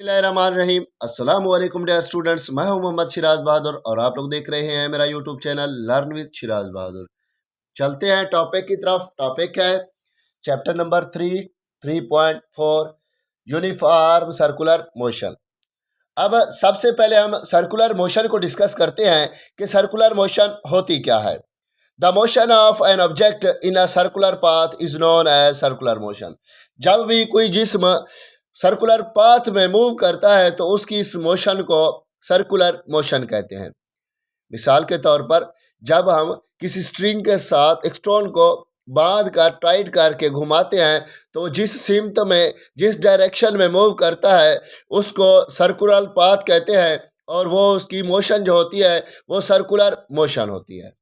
बिस्मिल्लाहिर्रहमानिर्रहीम। अस्सलाम वालेकुम डियर स्टूडेंट्स, मैं हूं मोहम्मद शिराज बहादुर और आप लोग देख रहे हैं मेरा YouTube channel learn with Shiraj Bahadur. चलते हैं टॉपिक की तरफ। टॉपिक है chapter number 3.4 uniform circular motion. अब सबसे पहले हम सर्कुलर मोशन को डिस्कस करते हैं कि सर्कुलर मोशन होती क्या है। The motion of an object in a circular path is known as circular motion. जब भी कोई जिस्म सर्कुलर पाथ में मूव करता है तो उसकी इस मोशन को सर्कुलर मोशन कहते हैं। मिसाल के तौर पर जब हम किसी स्ट्रिंग के साथ एक स्टोन को बांध कर टाइट करके घुमाते हैं तो जिस सिमत में जिस डायरेक्शन में मूव करता है उसको सर्कुलर पाथ कहते हैं और वो उसकी मोशन जो होती है वो सर्कुलर मोशन होती है।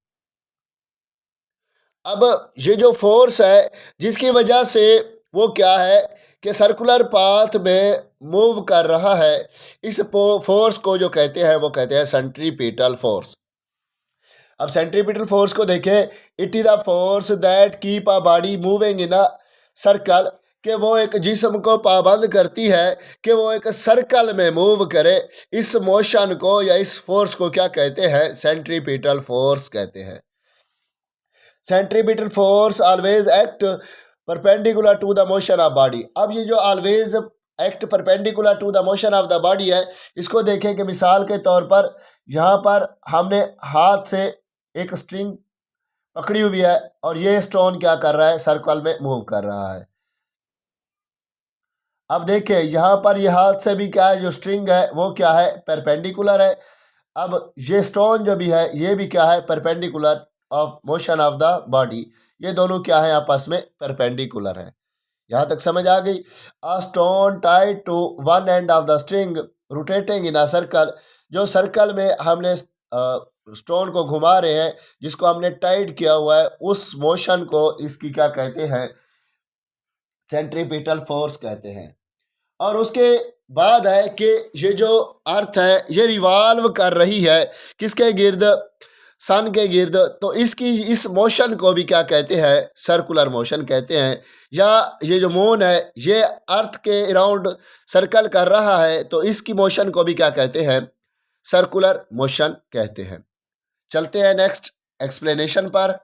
अब ये जो फोर्स है जिसकी वजह से वो क्या है कि सर्कुलर पाथ में मूव कर रहा है, इस फोर्स को जो कहते हैं वो कहते हैं सेंट्रीपिटल फोर्स। अब सेंट्रीपिटल फोर्स को देखें, it is the force that keep a body moving in a circle, कि वो एक जिस्म को पाबंद करती है कि वो एक सर्कल में मूव करे। इस मोशन को या इस फोर्स को क्या कहते हैं? सेंट्रीपिटल फोर्स कहते हैं। Centripetal force always act perpendicular to the motion of body. अब ये जो always act perpendicular to the motion of the body है, इसको देखें कि मिसाल के तौर पर यहाँ पर हमने हाथ से एक स्ट्रिंग पकड़ी हुई है और ये स्टोन क्या कर रहा है? सर्कल में मूव कर रहा है। अब देखिए यहाँ पर ये हाथ से भी क्या है, जो स्ट्रिंग है वो क्या है? परपेंडिकुलर है। अब ये स्टोन जो भी है ये भी क्या है? Perpendicular of motion of the body. ये दोनों क्या है? आपस में परपेंडिकुलर है। यहाँ तक समझ आ गई। A stone tied to one end of the string rotating in a circle. जो सर्कल में हमने स्टोन को घुमा रहे हैं, जिसको हमने टाइट किया हुआ है, उस मोशन को इसकी क्या कहते हैं? सेंट्रीपिटल फोर्स कहते हैं। और उसके बाद है कि ये जो अर्थ है ये रिवॉल्व कर रही है किसके गिर्द? सन के गिर्द। तो इसकी इस मोशन को भी क्या कहते हैं? सर्कुलर मोशन कहते हैं। या ये जो मून है ये अर्थ के अराउंड सर्कल कर रहा है तो इसकी मोशन को भी क्या कहते हैं? सर्कुलर मोशन कहते हैं। चलते हैं नेक्स्ट एक्सप्लेनेशन पर।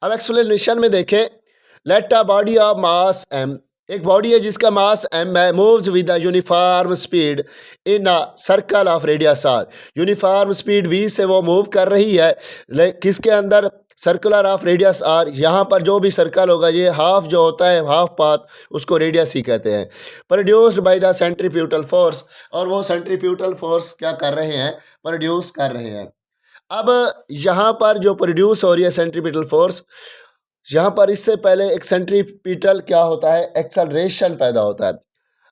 अब एक्सप्लेनेशन में देखें, let a body of mass M, एक बॉडी है जिसका मास m है, moves with a uniform speed in a circle of radius r। Uniform speed v से वो मूव कर रही है किसके अंदर? Circular of radius r। यहाँ पर जो भी सर्कल होगा ये हाफ जो होता है, हाफ पाथ, उसको रेडियस ही कहते हैं। Produced by the centrifugal force, और वो सेंट्रीफ्यूगल फोर्स क्या कर रहे हैं? प्रोड्यूस कर रहे हैं। अब यहाँ पर जो प्रोड्यूस हो रही है सेंट्रीपिटल फोर्स, यहाँ पर इससे पहले एक सेंट्रीपिटल क्या होता है? एक्सेलरेशन पैदा होता है।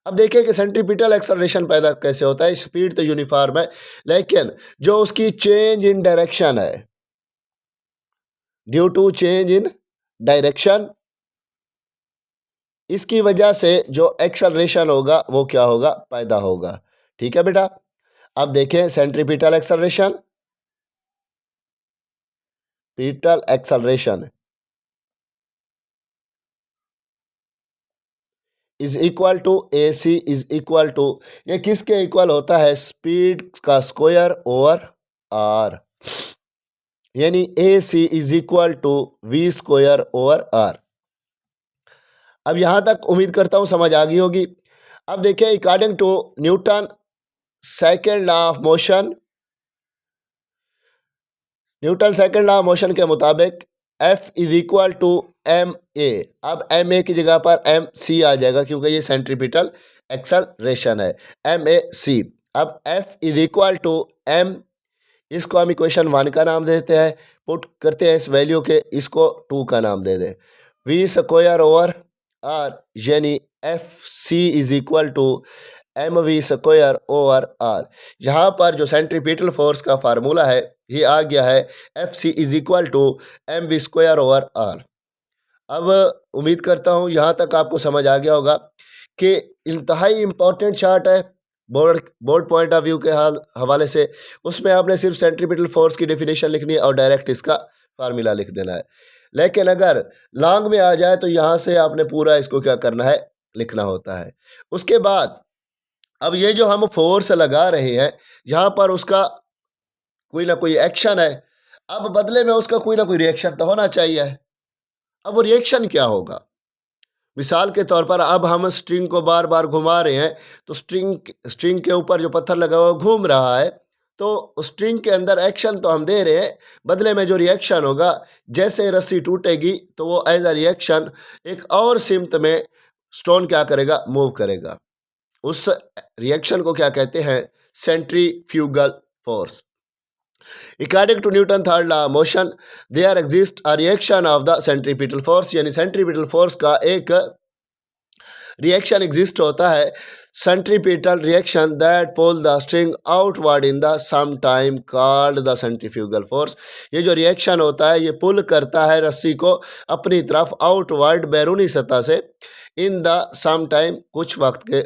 अब देखिए कि सेंट्रीपिटल एक्सेलरेशन पैदा कैसे होता है। स्पीड तो यूनिफॉर्म है लेकिन जो उसकी चेंज इन डायरेक्शन है, due to change in direction, इसकी वजह से जो एक्सेलरेशन होगा वो क्या होगा? पैदा होगा। ठीक है बेटा। अब देखें सेंट्रीपिटल एक्सेलरेशन, पिटल acceleration is equal to A C is equal to, ये किसके इक्वल होता है? स्पीड का स्क्वायर ओवर आर, यानी A C is equal to V square over R. अब यहां तक उम्मीद करता हूं समझ आ गई होगी। अब देखिए according to Newton second law of motion, Newton second law of motion के मुताबिक F is equal to M A. अब एम ए की जगह पर एम सी आ जाएगा क्योंकि ये सेंट्रीपिटल एक्सेलरेशन है, एम ए सी। अब F is equal to M, इसको हम इक्वेशन 1 का नाम देते हैं, पुट करते हैं इस वैल्यू के, इसको 2 का नाम दे दें। वी स्क्वायर ओवर आर, यानी F C is equal to M V square over R. यहाँ पर जो सेंट्रीपिटल फोर्स का फार्मूला है ये आ गया है, F C is equal to M V square over R. अब उम्मीद करता हूँ यहाँ तक आपको समझ आ गया होगा कि इंतहाई इम्पोर्टेंट चार्ट है बोर्ड पॉइंट ऑफ व्यू के हवाले से। उसमें आपने सिर्फ सेंट्रीपिटल फोर्स की डेफिनेशन लिखनी है और डायरेक्ट इसका फार्मूला लिख देना है। लेकिन अगर लॉन्ग में आ जाए तो यहाँ से आपने पूरा इसको क्या करना है? लिखना होता है। उसके बाद अब ये जो हम फोर्स लगा रहे हैं, यहाँ पर उसका कोई ना कोई एक्शन है, अब बदले में उसका कोई ना कोई रिएक्शन तो होना चाहिए। अब वो रिएक्शन क्या होगा? मिसाल के तौर पर अब हम स्ट्रिंग को बार बार घुमा रहे हैं, तो स्ट्रिंग के ऊपर जो पत्थर लगा हुआ घूम रहा है, तो स्ट्रिंग के अंदर एक्शन तो हम दे रहे हैं, बदले में जो रिएक्शन होगा, जैसे रस्सी टूटेगी तो वो एज अ रिएक्शन एक और सिमत में स्टोन क्या करेगा, मूव करेगा। उस रिएक्शन को क्या कहते हैं? Centrifugal force. According to Newton third law of motion, there exists a reaction of the centripetal force, यानी सेंट्रीपिटल फोर्स का एक रिएक्शन एग्जिस्ट होता है, centripetal reaction that pull the string outward in the same time called the centrifugal force. ये जो reaction होता है ये पुल करता है रस्सी को अपनी तरफ आउटवर्ड बैरूनी सतह से, इन द सम टाइम कुछ वक्त के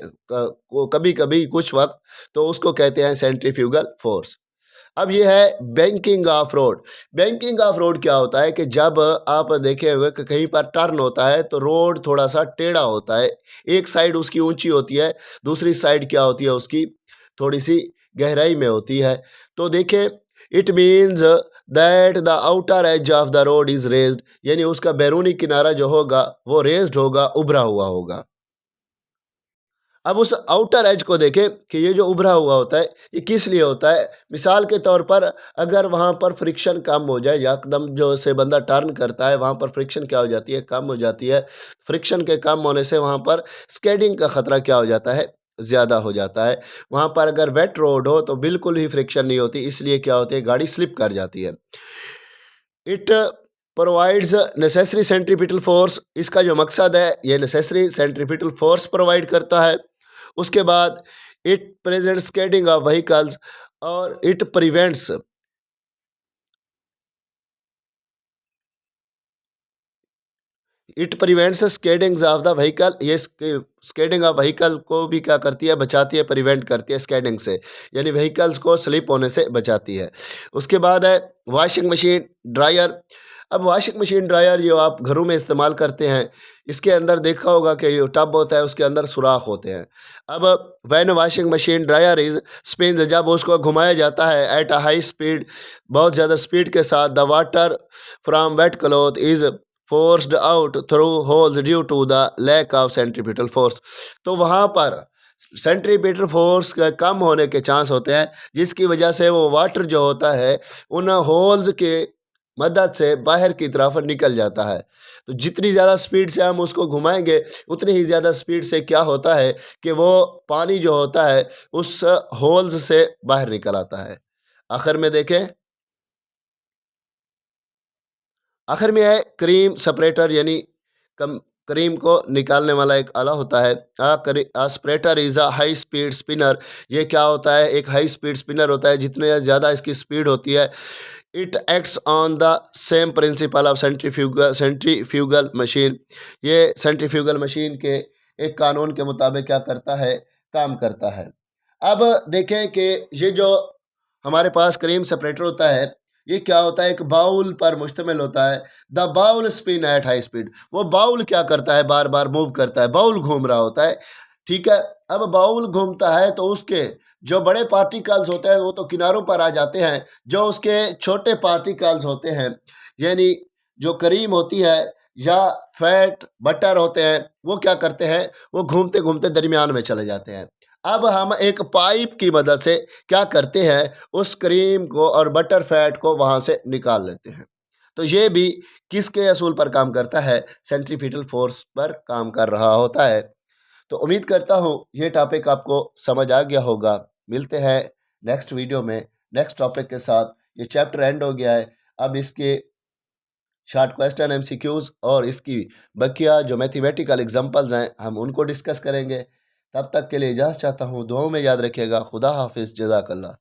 कभी कभी कुछ वक्त, तो उसको कहते हैं सेंट्रीफ्यूगल फोर्स। अब ये है banking of road. Banking of road क्या होता है कि जब आप देखे हुए कि कहीं पर टर्न होता है तो रोड थोड़ा सा टेढ़ा होता है, एक साइड उसकी ऊंची होती है, दूसरी साइड क्या होती है उसकी थोड़ी सी गहराई में होती है। तो देखें, it means that the outer as of the road is raised, यानी उसका बैरूनी किनारा जो होगा वो रेज्ड होगा, उभरा हुआ होगा। अब उस आउटर एज को देखें कि ये जो उभरा हुआ होता है ये किस लिए होता है। मिसाल के तौर पर अगर वहाँ पर फ्रिक्शन कम हो जाए, एकदम जो से बंदा टर्न करता है वहाँ पर फ्रिक्शन क्या हो जाती है, कम हो जाती है। फ्रिक्शन के कम होने से वहाँ पर स्केडिंग का ख़तरा क्या हो जाता है, ज़्यादा हो जाता है। वहाँ पर अगर वेट रोड हो तो बिल्कुल ही फ्रिक्शन नहीं होती, इसलिए क्या होती है, गाड़ी स्लिप कर जाती है। It provides necessary centripetal force, इसका जो मकसद है ये नेसेसरी सेंट्रीपिटल फोर्स प्रोवाइड करता है। उसके बाद it present skidding of vehicles, और it prevents skiddings of the vehicle, ये स्केडिंग ऑफ व्हीकल को भी क्या करती है, बचाती है, प्रिवेंट करती है स्केडिंग से, यानी व्हीकल्स को स्लिप होने से बचाती है। उसके बाद है वॉशिंग मशीन, ड्रायर। अब वॉशिंग मशीन ड्रायर जो आप घरों में इस्तेमाल करते हैं, इसके अंदर देखा होगा कि जो टब होता है उसके अंदर सुराख होते हैं। अब when washing machine dryer is spins, जब उसको घुमाया जाता है एट अ हाई स्पीड, बहुत ज़्यादा स्पीड के साथ, the water from wet cloth is forced out through holes due to the lack of centripetal force. तो वहाँ पर सेंट्रीपिटल फोर्स का कम होने के चांस होते हैं, जिसकी वजह से वो वाटर जो होता है उन होल्स के मदद से बाहर की तरफ निकल जाता है। तो जितनी ज़्यादा स्पीड से हम उसको घुमाएंगे उतनी ही ज़्यादा स्पीड से क्या होता है कि वो पानी जो होता है उस होल्स से बाहर निकल आता है। आखिर में देखें, आखिर में है क्रीम सेपरेटर, यानी क्रीम को निकालने वाला एक आला होता है। Separator is a high speed spinner, ये क्या होता है, एक हाई स्पीड स्पिनर होता है, जितने ज़्यादा इसकी स्पीड होती है। It acts on the same principle of centrifugal machine, ये सेंट्रीफ्यूगल मशीन के एक कानून के मुताबिक क्या करता है, काम करता है। अब देखें कि ये जो हमारे पास क्रीम सेपरेटर होता है ये क्या होता है, एक बाउल पर मुश्तमिल होता है। The bowl spin at high speed, वो बाउल क्या करता है, बार बार मूव करता है, बाउल घूम रहा होता है, ठीक है। अब बाउल घूमता है तो उसके जो बड़े पार्टिकल्स होते हैं वो तो किनारों पर आ जाते हैं, जो उसके छोटे पार्टिकल्स होते हैं यानी जो क्रीम होती है या फैट बटर होते हैं वो क्या करते हैं, वो घूमते घूमते दरमियान में चले जाते हैं। अब हम एक पाइप की मदद से क्या करते हैं, उस क्रीम को और बटर फैट को वहाँ से निकाल लेते हैं। तो ये भी किसके असूल पर काम करता है, सेंट्रीपिटल फोर्स पर काम कर रहा होता है। तो उम्मीद करता हूँ ये टॉपिक आपको समझ आ गया होगा। मिलते हैं नेक्स्ट वीडियो में नेक्स्ट टॉपिक के साथ। ये चैप्टर एंड हो गया है, अब इसके शॉर्ट क्वेश्चन एमसीक्यूज़ और इसकी बकिया जो मैथमेटिकल एग्जांपल्स हैं हम उनको डिस्कस करेंगे। तब तक के लिए इजाज़त चाहता हूँ, दुआओं में याद रखिएगा। खुदा हाफिज़, जज़ाकल्लाह।